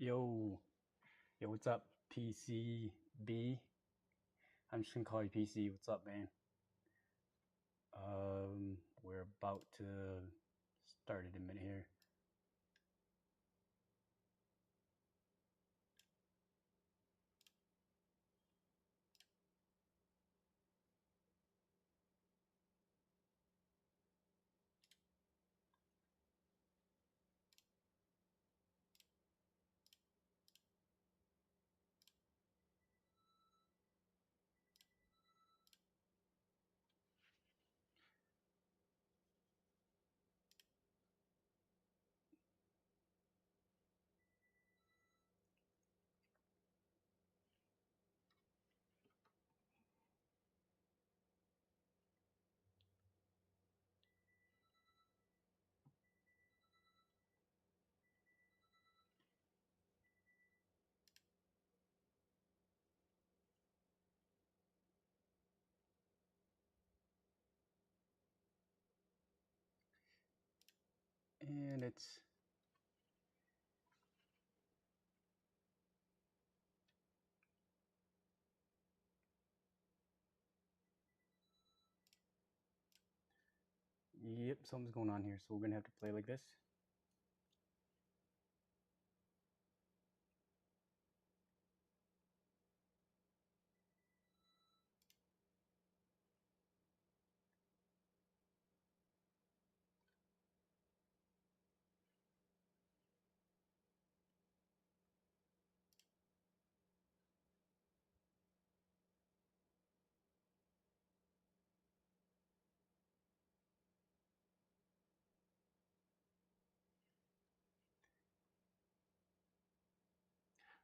Yo, yo, what's up, PCB? I'm just gonna call you PC. What's up, man? We're about to start in a minute here. And it's yep, something's going on here, so we're gonna have to play like this.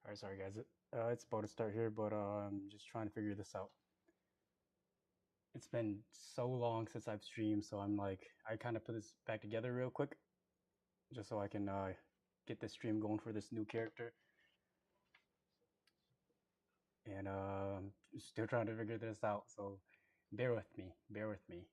All right, sorry guys. It's about to start here, but I'm just trying to figure this out. It's been so long since I've streamed, so I'm like, I kind of put this back together real quick, just so I can get this stream going for this new character. And still trying to figure this out. So bear with me. Bear with me.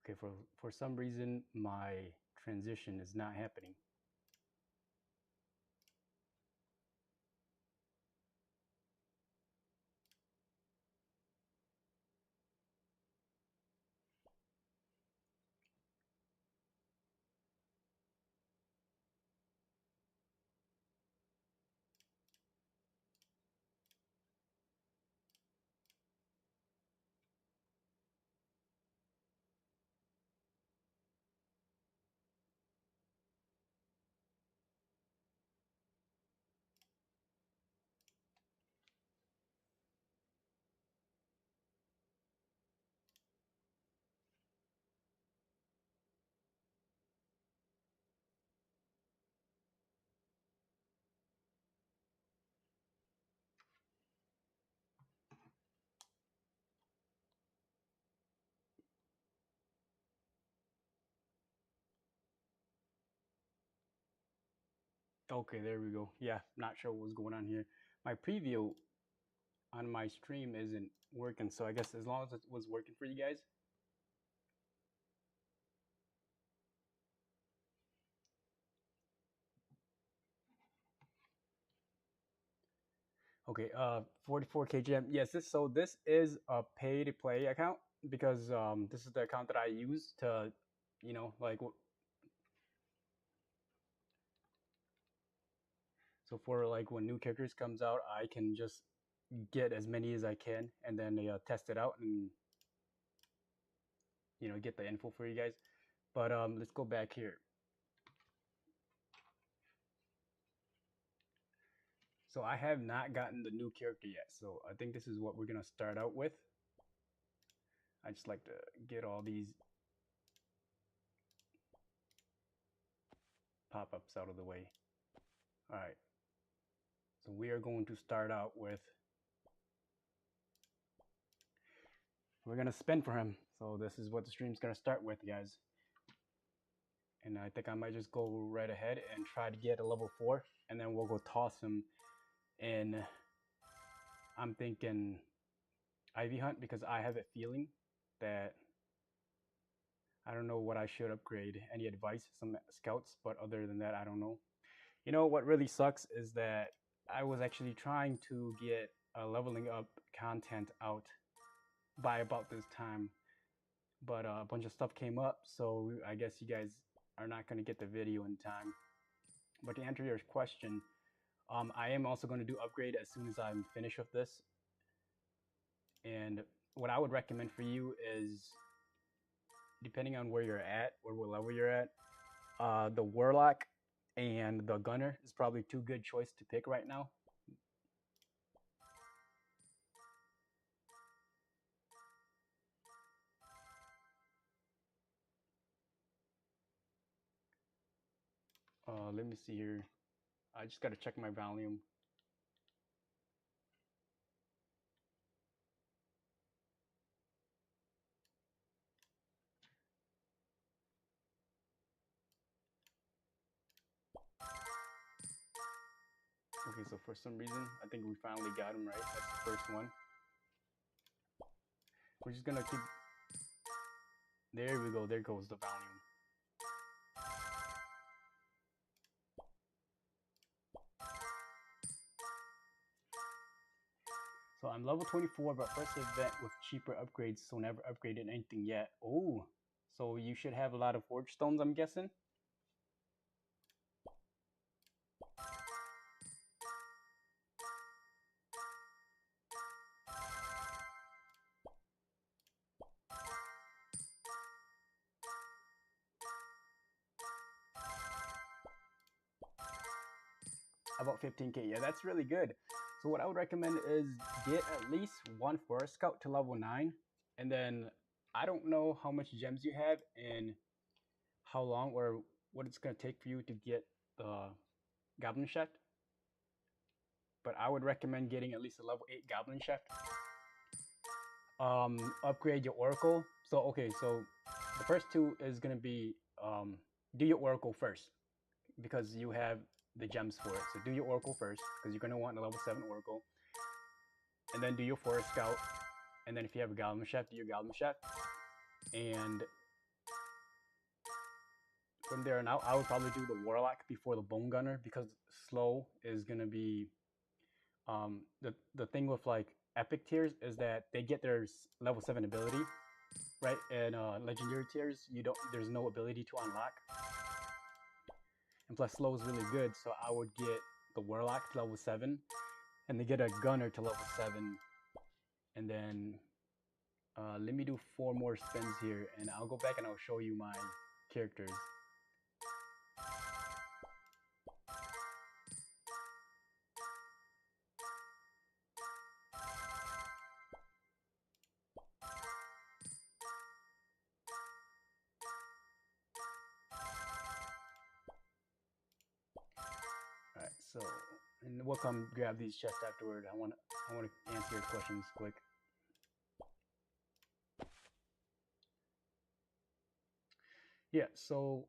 Okay, for some reason my transition is not happening. Okay, there we go. Yeah, not sure what was going on here. My preview on my stream isn't working, so I guess as long as it was working for you guys. Okay, 44K gem. Yes, this is a pay to play account because this is the account that I use to, like so for like when new characters comes out, I can just get as many as I can and then test it out and get the info for you guys. But let's go back here. So I have not gotten the new character yet. So I think this is what we're gonna start out with. I just like to get all these pop-ups out of the way. All right. So we are going to start out with, we're gonna spin for him. So this is what the stream's gonna start with, guys. And I think I might just go right ahead and try to get a level 4, and then we'll go toss him in. I'm thinking Ivy Hunt, because I have a feeling that I don't know what I should upgrade. Any advice? Some scouts, but other than that, I don't know. You know what really sucks is that I was actually trying to get leveling up content out by about this time, but a bunch of stuff came up, so I guess you guys are not going to get the video in time. But to answer your question, I am also going to do upgrade as soon as I'm finished with this. And what I would recommend for you is, depending on where you're at or what level you're at, the Warlock and the Gunner is probably two good choice to pick right now. Let me see here. I just got to check my volume. Okay, so for some reason, I think we finally got him right. That's the first one. We're just gonna keep, there we go, there goes the volume. So I'm level 24, but first event with cheaper upgrades, so never upgraded anything yet. Oh, so you should have a lot of forge stones, I'm guessing? About 15k, yeah, that's really good. So what I would recommend is get at least one forest scout to level 9, and then I don't know how much gems you have and how long or what it's going to take for you to get the goblin shaft, but I would recommend getting at least a level 8 goblin shaft. Upgrade your oracle. So okay, so the first two is going to be do your oracle first, because you have the gems for it. So do your oracle first, because you're going to want a level 7 oracle, and then do your forest scout, and then if you have a goblin shaft, do your goblin shaft. And from there on out, I would probably do the warlock before the bone gunner, because slow is going to be the thing with like epic tiers is that they get their level 7 ability, right? And legendary tiers, there's no ability to unlock. And plus slow is really good, so I would get the warlock to level 7, and they get a gunner to level 7. And then let me do 4 more spins here, and I'll go back and I'll show you my characters. Alright, so, and we'll come grab these chests afterward. I want to answer your questions quick. Yeah, so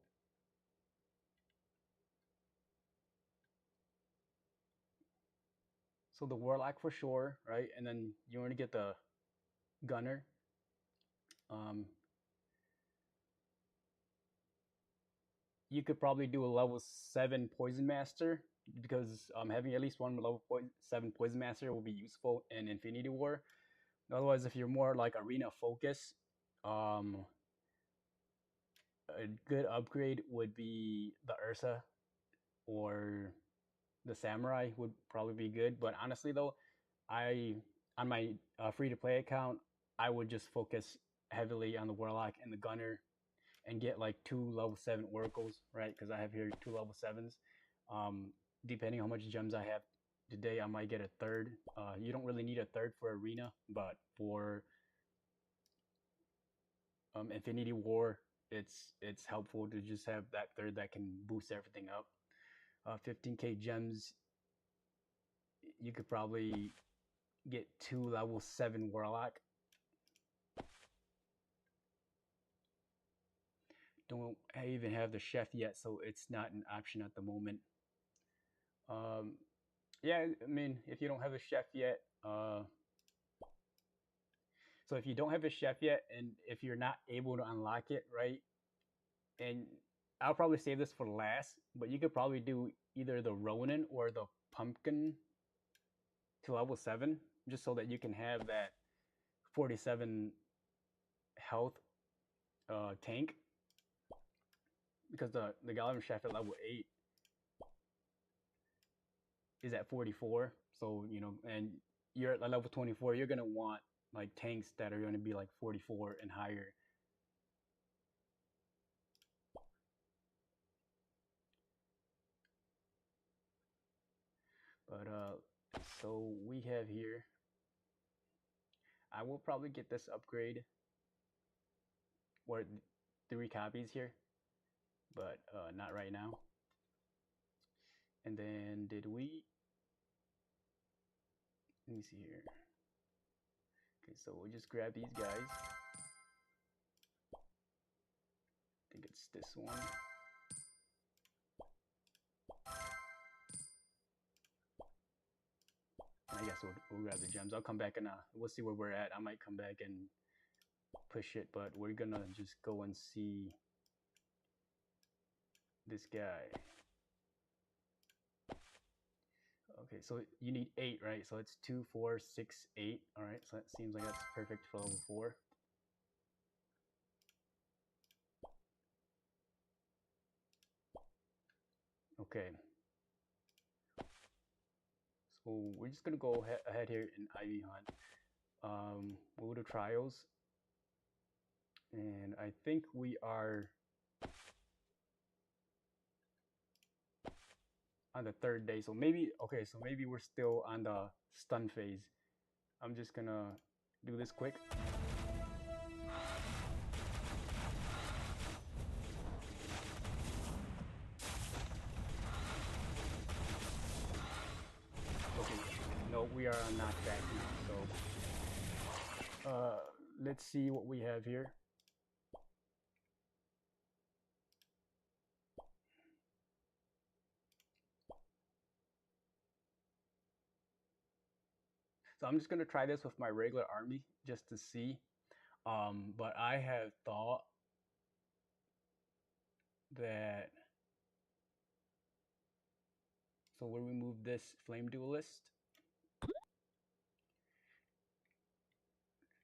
the warlock for sure, right? And then you want to get the gunner. You could probably do a level 7 poison master, because having at least one level 7 poison master will be useful in Infinity War. Otherwise, if you're more like arena focus, a good upgrade would be the Ursa, or the Samurai would probably be good. But honestly though, on my free to play account, I would just focus heavily on the Warlock and the Gunner, and get like 2 level 7 oracles, right? Because I have here 2 level 7s. Depending on how much gems I have today I might get a third. You don't really need a third for arena, but for Infinity War, it's helpful to just have that third that can boost everything up. 15k gems, you could probably get 2 level 7 Warlock. Don't even have the chef yet, so it's not an option at the moment. Um, yeah, I mean, if you don't have a chef yet, so if you don't have a chef yet, and if you're not able to unlock it, right, and I'll probably save this for last, but you could probably do either the Ronin or the Pumpkin to level 7, just so that you can have that 47 health tank, because the Goblin Chef at level 8 is at 44. So, you know, and you're at level 24, you're going to want like tanks that are going to be like 44 and higher. But so we have here, I will probably get this upgrade or 3 copies here, but not right now. And then did we, let me see here. Okay, so we'll just grab these guys. I think it's this one. I guess we'll grab the gems. I'll come back and we'll see where we're at. I might come back and push it, but we're gonna just go and see this guy. Okay, so you need 8, right? So it's 2, 4, 6, 8. All right, so that seems like that's perfect for level 4. Okay. So we're just gonna go ahead here in Ivy Hunt. We'll go to trials, and I think we are on the 3rd day. So maybe, okay, so maybe we're still on the stun phase. I'm just gonna do this quick. Okay, no, we are on knockback now. So let's see what we have here. So I'm just gonna try this with my regular army just to see. But I have thought that, so we'll remove this flame duelist.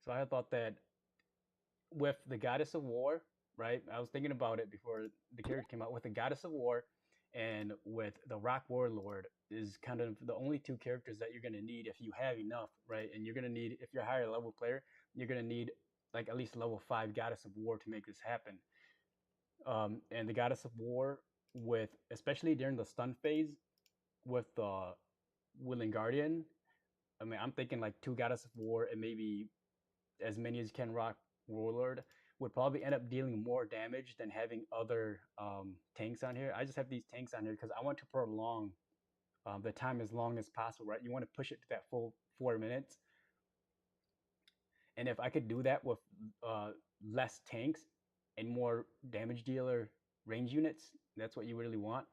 So I had thought that with the Goddess of War, right? I was thinking about it before the character came out. With the Goddess of War and with the Rock Warlord is kind of the only 2 characters that you're gonna need if you have enough, right? And you're gonna need, if you're a higher level player, you're gonna need like at least level 5 Goddess of War to make this happen. And the Goddess of War, with especially during the stun phase with the Willing Guardian, I mean, I'm thinking like 2 Goddess of War and maybe as many as you can Rock Warlord would probably end up dealing more damage than having other tanks on here. I just have these tanks on here because I want to prolong the time as long as possible, right? You want to push it to that full 4 minutes. And if I could do that with less tanks and more damage dealer range units, that's what you really want.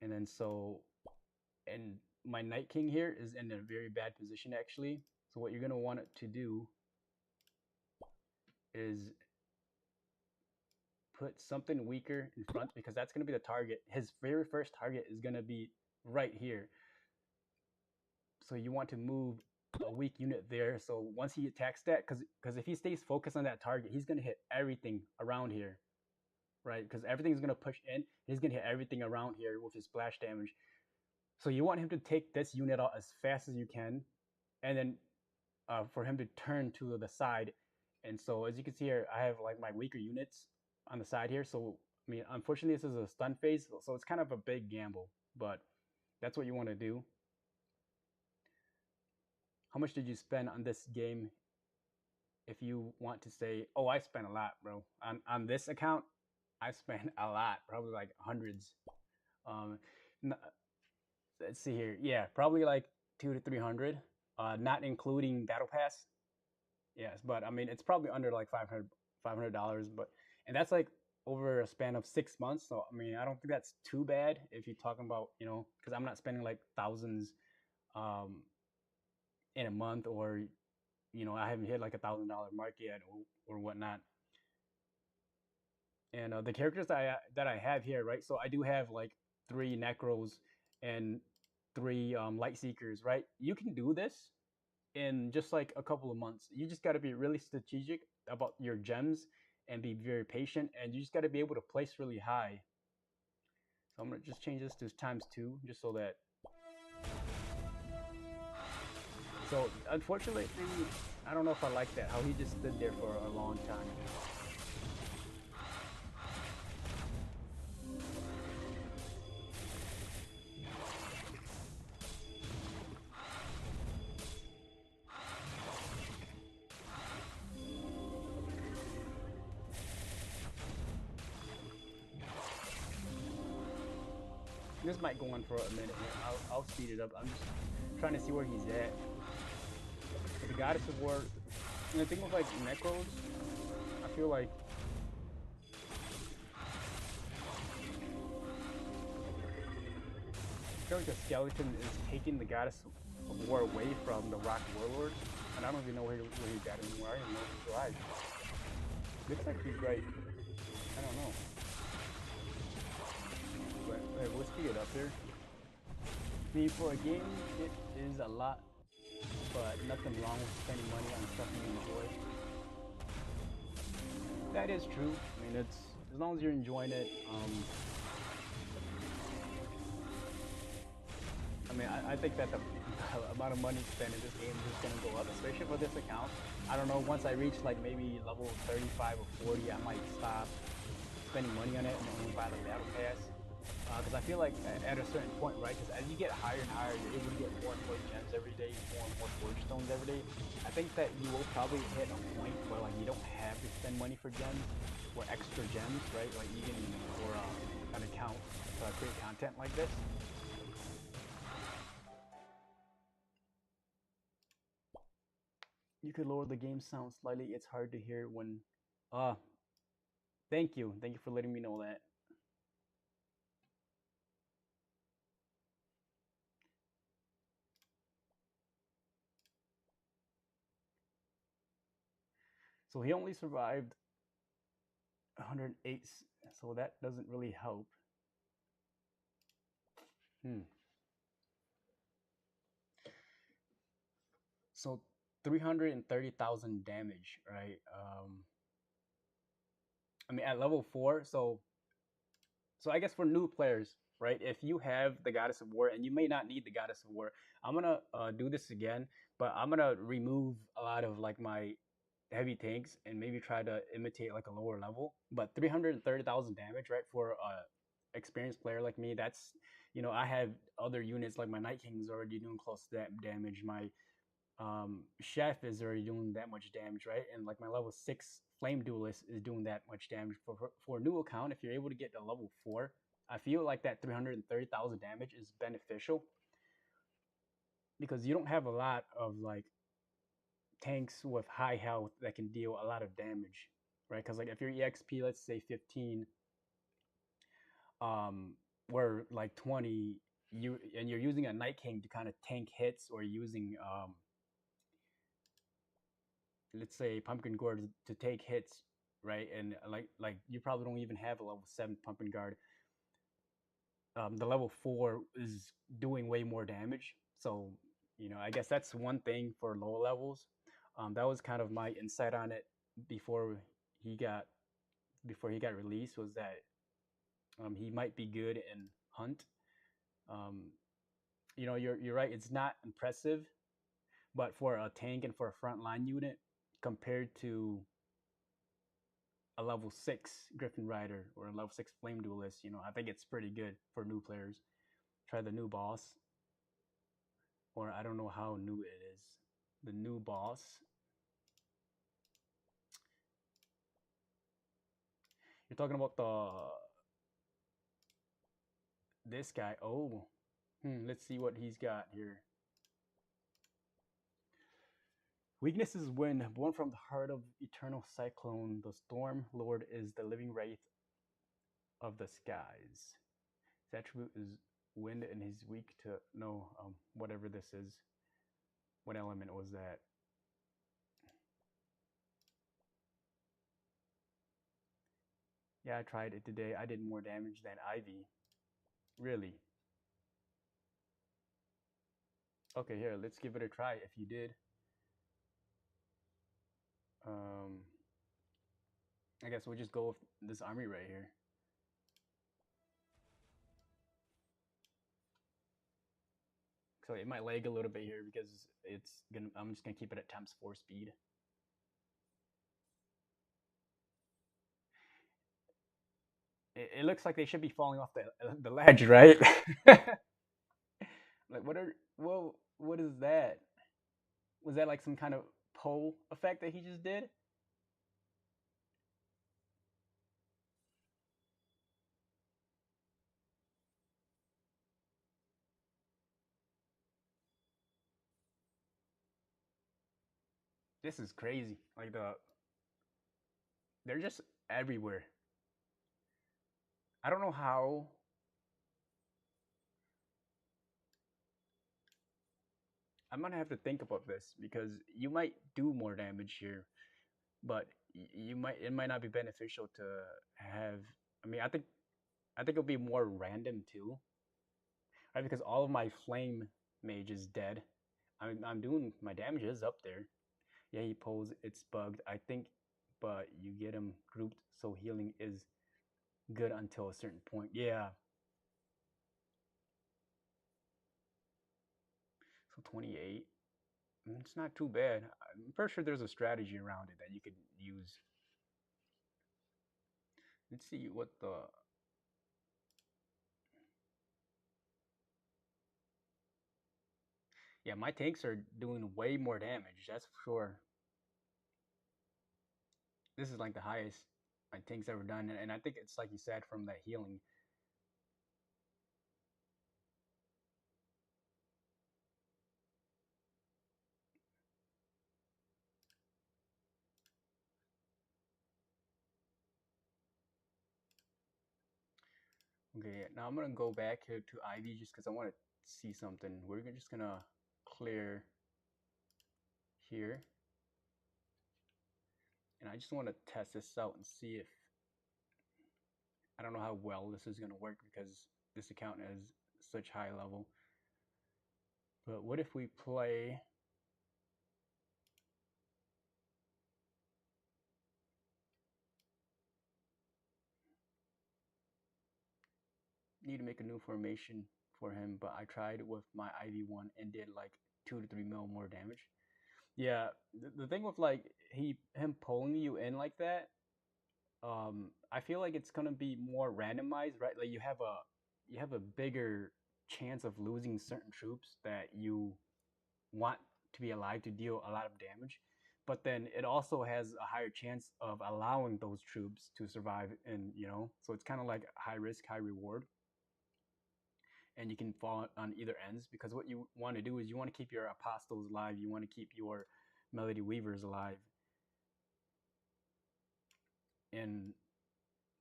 And then so, and my Night King here is in a very bad position actually. So what you're going to want it to do is put something weaker in front, because that's going to be the target. His very first target is going to be right here. So you want to move a weak unit there. So once he attacks that, because if he stays focused on that target, he's going to hit everything around here, right? Because everything's going to push in. He's going to hit everything around here with his splash damage. So you want him to take this unit out as fast as you can, and then for him to turn to the side. And so as you can see here, I have like my weaker units on the side here. So I mean, unfortunately, this is a stun phase, so it's kind of a big gamble, but that's what you want to do. how much did you spend on this game? If you want to say, oh, I spent a lot, bro, on this account, I spent a lot, probably like hundreds. Um, let's see here, yeah, probably like 200 to 300, not including battle pass. Yes, but I mean it's probably under like $500, but and that's like over a span of 6 months. So I mean I don't think that's too bad if you're talking about because I'm not spending like thousands um, in a month, or I haven't hit like $1,000 mark yet, or whatnot. And the characters that I have here, right? So I do have like 3 necros and 3 light seekers, right? You can do this in just like a couple of months. You just got to be really strategic about your gems and be very patient, and you just got to be able to place really high. So I'm gonna just change this to ×2, just so that. So unfortunately, I don't know if I like that, how he just stood there for a long time. This might go on for a minute here. I'll speed it up. I'm just trying to see where he's at. But the Goddess of War, the thing with like Necros, I feel like the skeleton is taking the Goddess of War away from the Rock Warlord, and I don't even know where he got anymore. I don't even know if he's alive. Looks like he's right. I don't know. But let's speed it up here. I mean, for a game, it is a lot, but nothing wrong with spending money on stuff you enjoy. That is true. I mean, it's as long as you're enjoying it. I mean, I think that the amount of money spent in this game is just going to go up, especially for this account. I don't know, once I reach like maybe level 35 or 40, I might stop spending money on it and only buy the battle pass. Because I feel like at a certain point, right, because as you get higher and higher, you're able to get more and more gems every day, more and more forge stones every day. I think that you will probably hit a point where like you don't have to spend money for gems or extra gems, right? Like even for an account to create content like this. You could lower the game sound slightly. It's hard to hear when. Uh, thank you. Thank you for letting me know that. So he only survived 108, so that doesn't really help. So 330,000 damage, right? I mean, at level 4, so I guess for new players, right? If you have the Goddess of War, and you may not need the Goddess of War, I'm gonna do this again, but I'm gonna remove a lot of like my heavy tanks and maybe try to imitate like a lower level. But 330,000 damage, right? For a experienced player like me, that's I have other units like my Night King is already doing close to that damage. My chef is already doing that much damage, right? And like my level 6 flame duelist is doing that much damage. For a new account, if you're able to get to level 4, I feel like that 330,000 damage is beneficial, because you don't have a lot of like tanks with high health that can deal a lot of damage, right? Because like if your EXP, let's say 15, where like 20, you're using a Night King to kind of tank hits, or using let's say pumpkin guard to take hits, right? And like you probably don't even have a level 7 pumpkin guard. The level 4 is doing way more damage. So I guess that's one thing for lower levels. That was kind of my insight on it before he got released, was that he might be good in hunt. You're right. It's not impressive, but for a tank and for a frontline unit, compared to a level 6 Griffin Rider or a level 6 Flame Duelist, I think it's pretty good for new players. Try the new boss, or I don't know how new it is. the new boss. You're talking about the this guy. Oh, let's see what he's got here. Weaknesses when born from the heart of eternal cyclone, the storm lord is the living wraith of the skies. His attribute is wind, and he's weak to no whatever this is. What element was that? Yeah, I tried it today. I did more damage than Ivy. Really? Okay, here, let's give it a try if you did. Um, I guess we'll just go with this army right here. So it might lag a little bit here because I'm just gonna keep it at times 4 speed. It looks like they should be falling off the ledge, right? Like what is that? Was that like some kind of pole effect that he just did? This is crazy. Like they're just everywhere. I don't know how. I'm gonna have to think about this because you might do more damage here, but you might it might not be beneficial to have. I mean, I think it'll be more random too, right? Because all of my flame mage is dead. I'm doing my damage is up there. Yeah, he pulls. It's bugged. I think, but you get him grouped, so healing is good until a certain point. Yeah. So 28. It's not too bad. I'm pretty sure there's a strategy around it that you could use. Let's see what the. Yeah, my tanks are doing way more damage. That's for sure. This is like the highest my tank's ever done, and I think it's like you said from that healing. Okay, now I'm gonna go back here to Ivy just because I want to see something. We're just gonna clear here, and I just want to test this out and see if I don't know how well this is gonna work because this account has such high level. But what if we play? Need to make a new formation for him, but I tried with my Ivy one and did like 2 to 3 mil more damage. Yeah, the thing with like him pulling you in like that, I feel like it's gonna be more randomized, right? Like you have a bigger chance of losing certain troops that you want to be alive to deal a lot of damage, but then it also has a higher chance of allowing those troops to survive, and so it's kind of like high risk, high reward, and you can fall on either ends because what you want to do is you want to keep your apostles alive, you want to keep your melody weavers alive, and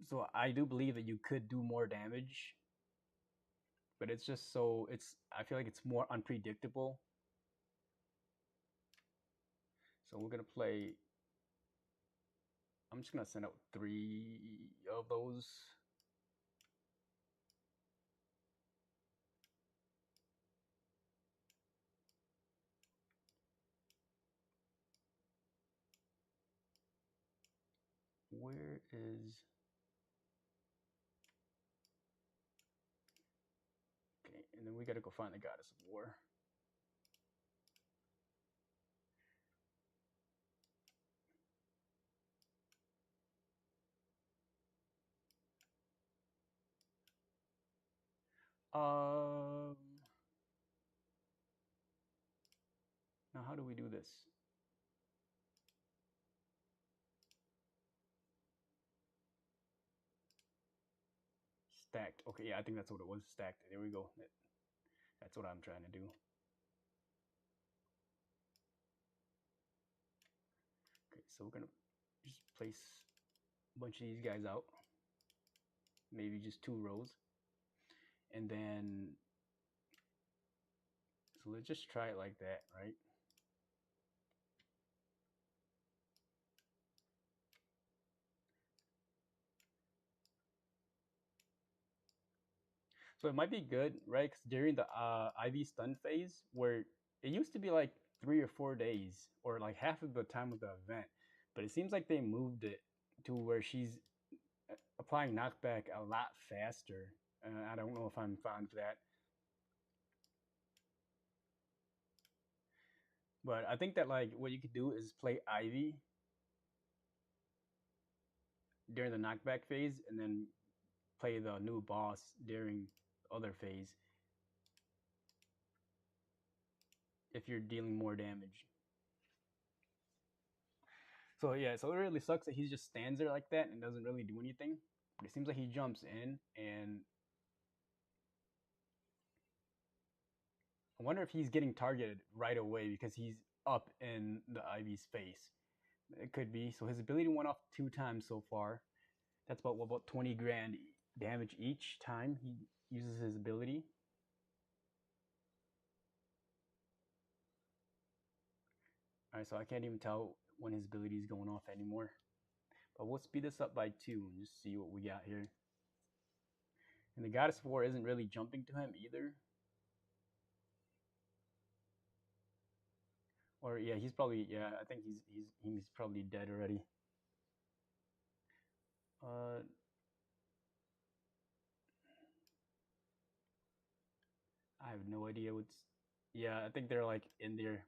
so I do believe that you could do more damage, but it's just so it's I feel like it's more unpredictable. So we're gonna play. I'm just gonna send out 3 of those. Where is okay? And then we gotta go find the goddess of war. Um, now how do we do this? Stacked. Okay, yeah, I think that's what it was. Stacked. There we go. That's what I'm trying to do. Okay, so we're gonna just place a bunch of these guys out. Maybe just 2 rows. And then, so let's just try it like that, right? So it might be good, right? Because during the IV stun phase, where it used to be like 3 or 4 days, or like half of the time of the event, but it seems like they moved it to where she's applying knockback a lot faster. I don't know if I'm fond of that, but I think that like what you could do is play Ivy during the knockback phase, and then play the new boss during the other phase if you're dealing more damage. So yeah, so it really sucks that he just stands there like that and doesn't really do anything. But it seems like he jumps in, and I wonder if he's getting targeted right away because he's up in the Ivy's face. It could be. So his ability went off 2 times so far. That's about 20 grand damage each time he uses his ability. All right, so I can't even tell when his ability is going off anymore. But we'll speed this up by 2 and just see what we got here. And the Goddess of War isn't really jumping to him either. Or yeah, he's probably, yeah, I think he's probably dead already. Uh, I have no idea what's. Yeah, I think they're like in there.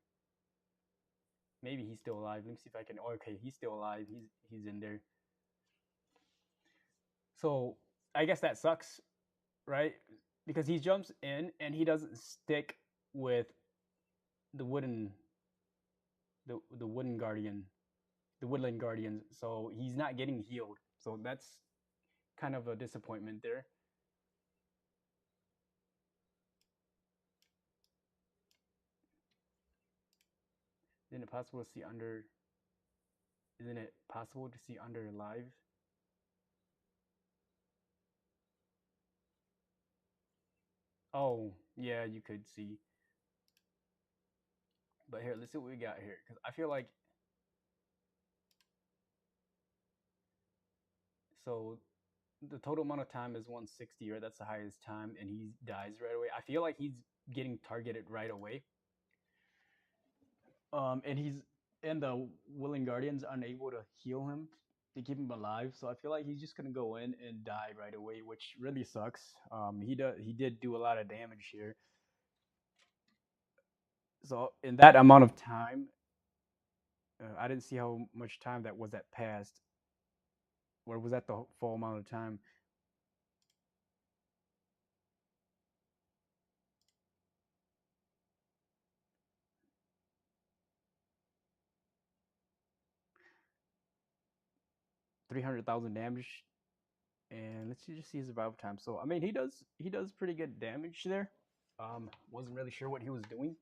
Maybe he's still alive. Let me see if I can. Oh, okay, he's still alive. He's in there. So I guess that sucks, right? Because he jumps in and he doesn't stick with the wooden guardian, the woodland guardians. So he's not getting healed. So that's kind of a disappointment there. Isn't it possible to see under? Isn't it possible to see under live? Oh, yeah, you could see. But here, let's see what we got here. Because I feel like so the total amount of time is 160, right? That's the highest time, and he dies right away. I feel like he's getting targeted right away. And the willing guardians unable to heal him to keep him alive. So I feel like he's just gonna go in and die right away, which really sucks. He did do a lot of damage here. So in that amount of time, I didn't see how much time that was that passed, or was that the full amount of time? 300,000 damage, and let's just see his survival time. So I mean, he does pretty good damage there. Wasn't really sure what he was doing,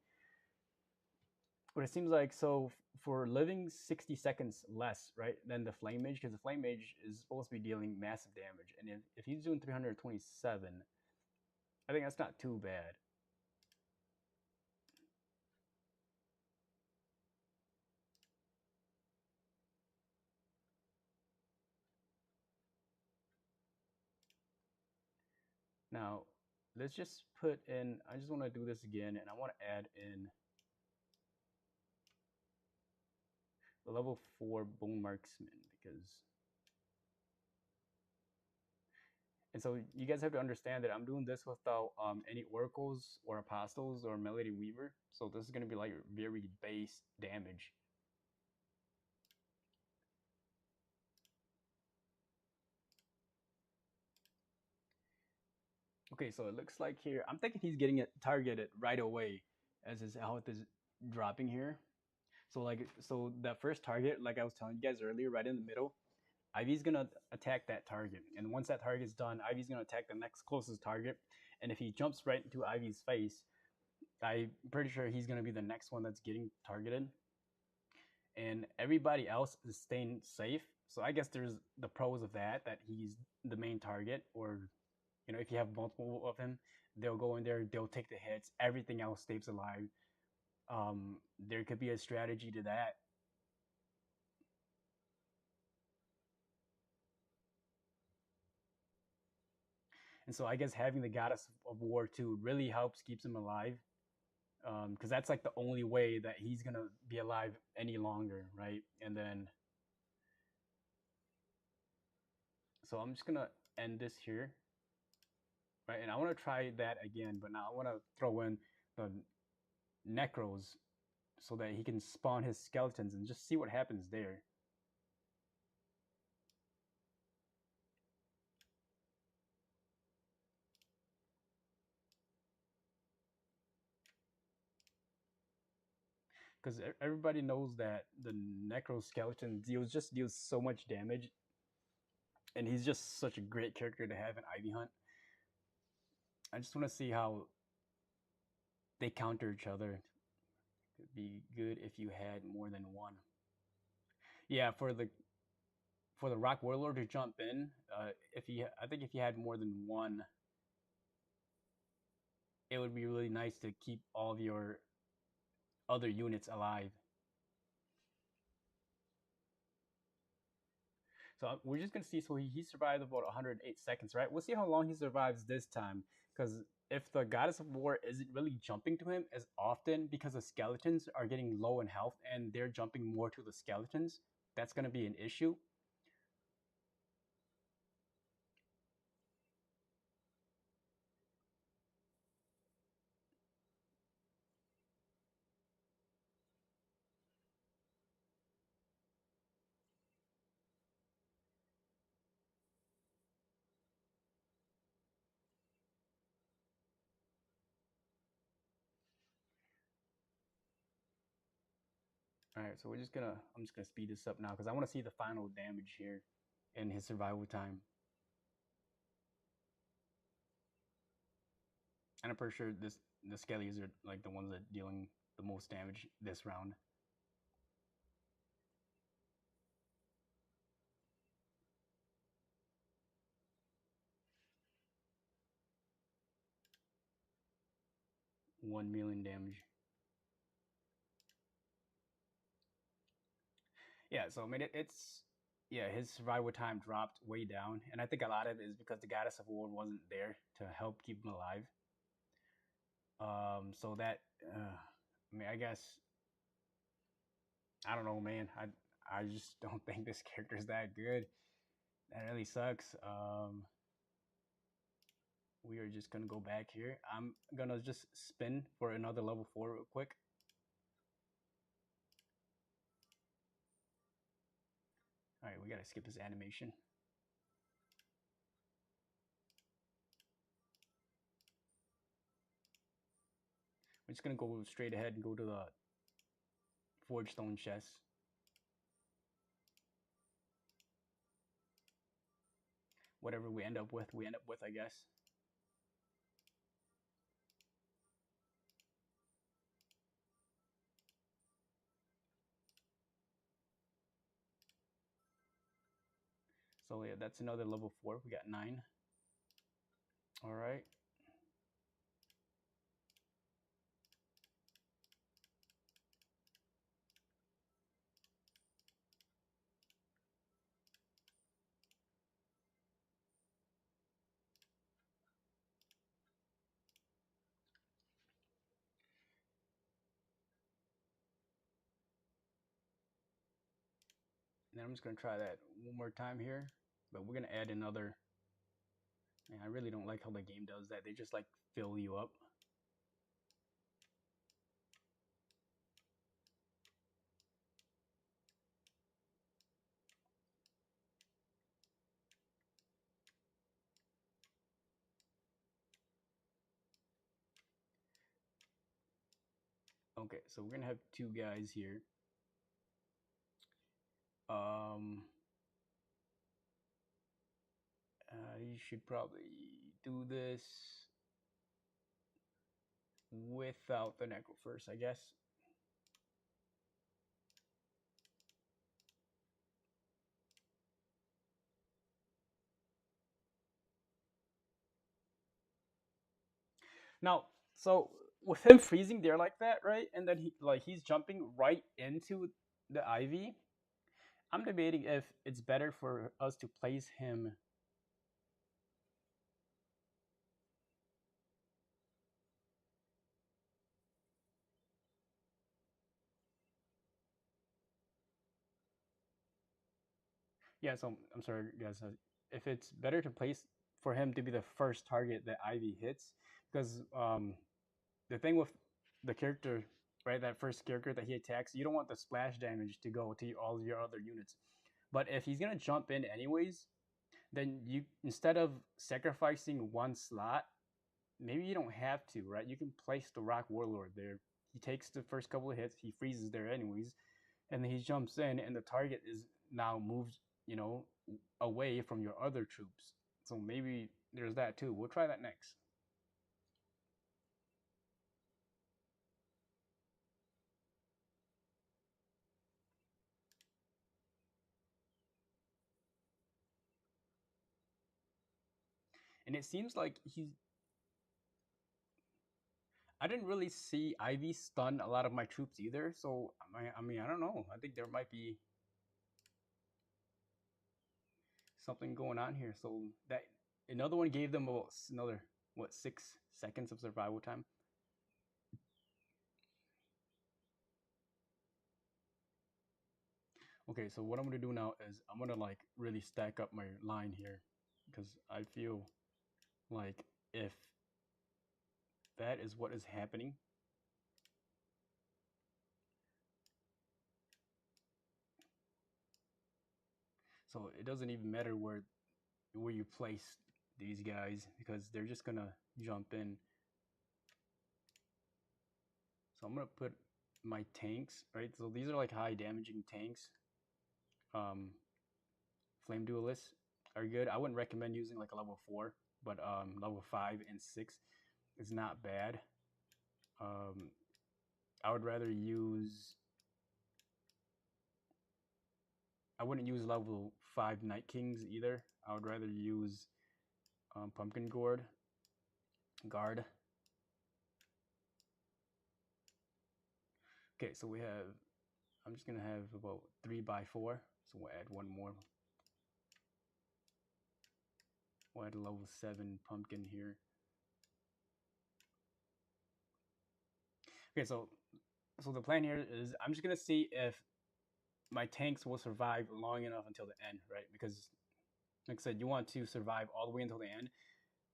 but it seems like so for living 60 seconds less, right, than the flame mage, because the flame mage is supposed to be dealing massive damage, and if he's doing 327, I think that's not too bad. Now, let's just put in. I just want to do this again, and I want to add in the level 4 bone marksman because. And so you guys have to understand that I'm doing this without any oracles or apostles or melody weaver. So this is going to be like very base damage. Okay, so it looks like here, I'm thinking he's getting it targeted right away as his health is dropping here. So that first target, like I was telling you guys earlier, right in the middle, Ivy's gonna attack that target, and once that target's done, Ivy's gonna attack the next closest target. And if he jumps right into Ivy's face, I'm pretty sure he's gonna be the next one that's getting targeted, and everybody else is staying safe. So I guess there's the pros of that, that he's the main target, or if you have multiple of him, they'll go in there, they'll take the hits, everything else stays alive. There could be a strategy to that. And so I guess having the Goddess of War too really helps keeps him alive, because that's like the only way that he's gonna be alive any longer, right? And then, so I'm just gonna end this here, right? And I want to try that again, but now I want to throw in the Necros so that he can spawn his skeletons and just see what happens there. Because everybody knows that the Necro skeleton deals so much damage, and he's just such a great character to have in Ivy Hunt. I just want to see how they counter each other. It'd be good if you had more than one. Yeah, for the Rock Warlord to jump in, I think if you had more than one, it would be really nice to keep all of your other units alive. So we're just gonna see. So he survived about 108 seconds, right? We'll see how long he survives this time, because if the Goddess of War isn't really jumping to him as often because the skeletons are getting low in health and they're jumping more to the skeletons, that's gonna be an issue. All right, so I'm just gonna speed this up now because I want to see the final damage here and his survival time. And I'm pretty sure the skellies are like the ones that are dealing the most damage this round. One million damage. Yeah, so I mean it's yeah, his survival time dropped way down, and I think a lot of it is because the Goddess of War wasn't there to help keep him alive. So that I mean, I guess I don't know, man. I just don't think this character's that good. That really sucks. We are just gonna go back here. I'm gonna just spin for another level 4 real quick. All right, we gotta skip this animation. We're just gonna go straight ahead and go to the forge stone chest. Whatever we end up with, I guess. So yeah, that's another level 4. We got 9. All right. And then I'm just gonna try that one more time here, but we're gonna add another. Man, I really don't like how the game does that. They just like fill you up. Okay, so we're gonna have 2 guys here. Um, you should probably do this without the Necro first, I guess. Now, so with him freezing there like that, right, and then he's jumping right into the Ivy. I'm debating if it's better for us to place him. Yeah, so I'm sorry, guys. If it's better to place for him to be the first target that Ivy hits, because the thing with the character, right, that first character that he attacks, you don't want the splash damage to go to all your other units. But if he's gonna jump in anyways, then you instead of sacrificing one slot, maybe you don't have to, right? You can place the Rock Warlord there. He takes the first couple of hits, he freezes there anyways, and then he jumps in, and the target is now moved, you know, away from your other troops. So maybe there's that too. We'll try that next. And it seems like I didn't really see Ivy stun a lot of my troops either. So I mean, I don't know. I think there might be something going on here. So that another one gave them another what 6 seconds of survival time. Okay, so what I'm gonna do now is I'm gonna like really stack up my line here because I feel like if that is what is happening, so it doesn't even matter where you place these guys because they're just gonna jump in. So I'm gonna put my tanks, right? So these are like high damaging tanks. Um, Flame duelists are good. I wouldn't recommend using like a level 4, but level 5 and 6 is not bad. Um, I would rather use. I wouldn't use level 5 Night Kings either. I would rather use Pumpkin Guard. Okay, so we have. I'm just gonna have about 3 by 4. So we'll add one more. We'll add a level 7 Pumpkin here. Okay, so the plan here is I'm just gonna see if my tanks will survive long enough until the end, right? Because like I said, you want to survive all the way until the end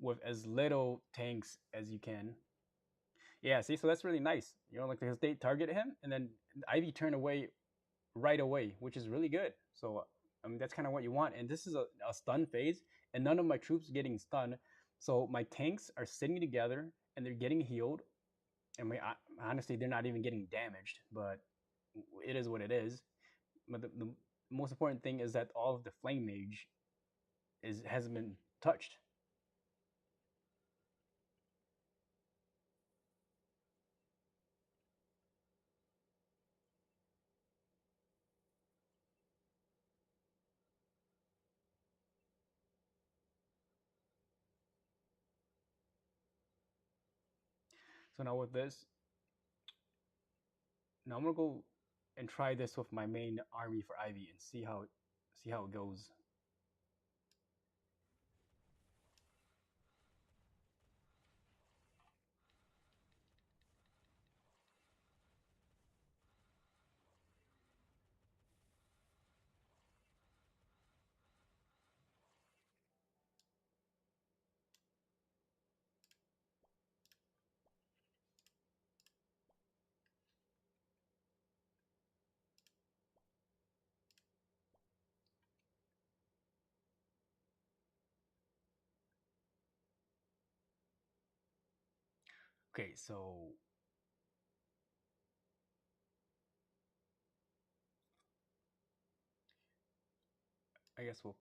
with as little tanks as you can. Yeah, see, so that's really nice. You know, like because they target him and then Ivy turn away right away, which is really good. So I mean that's kind of what you want. And this is a stun phase, and none of my troops getting stunned. So my tanks are sitting together and they're getting healed. I mean, honestly, they're not even getting damaged, but it is what it is. But the most important thing is that all of the flame mage hasn't been touched. So now with this, now I'm gonna go and try this with my main army for Ivy and see how it goes. Okay, so I guess we'll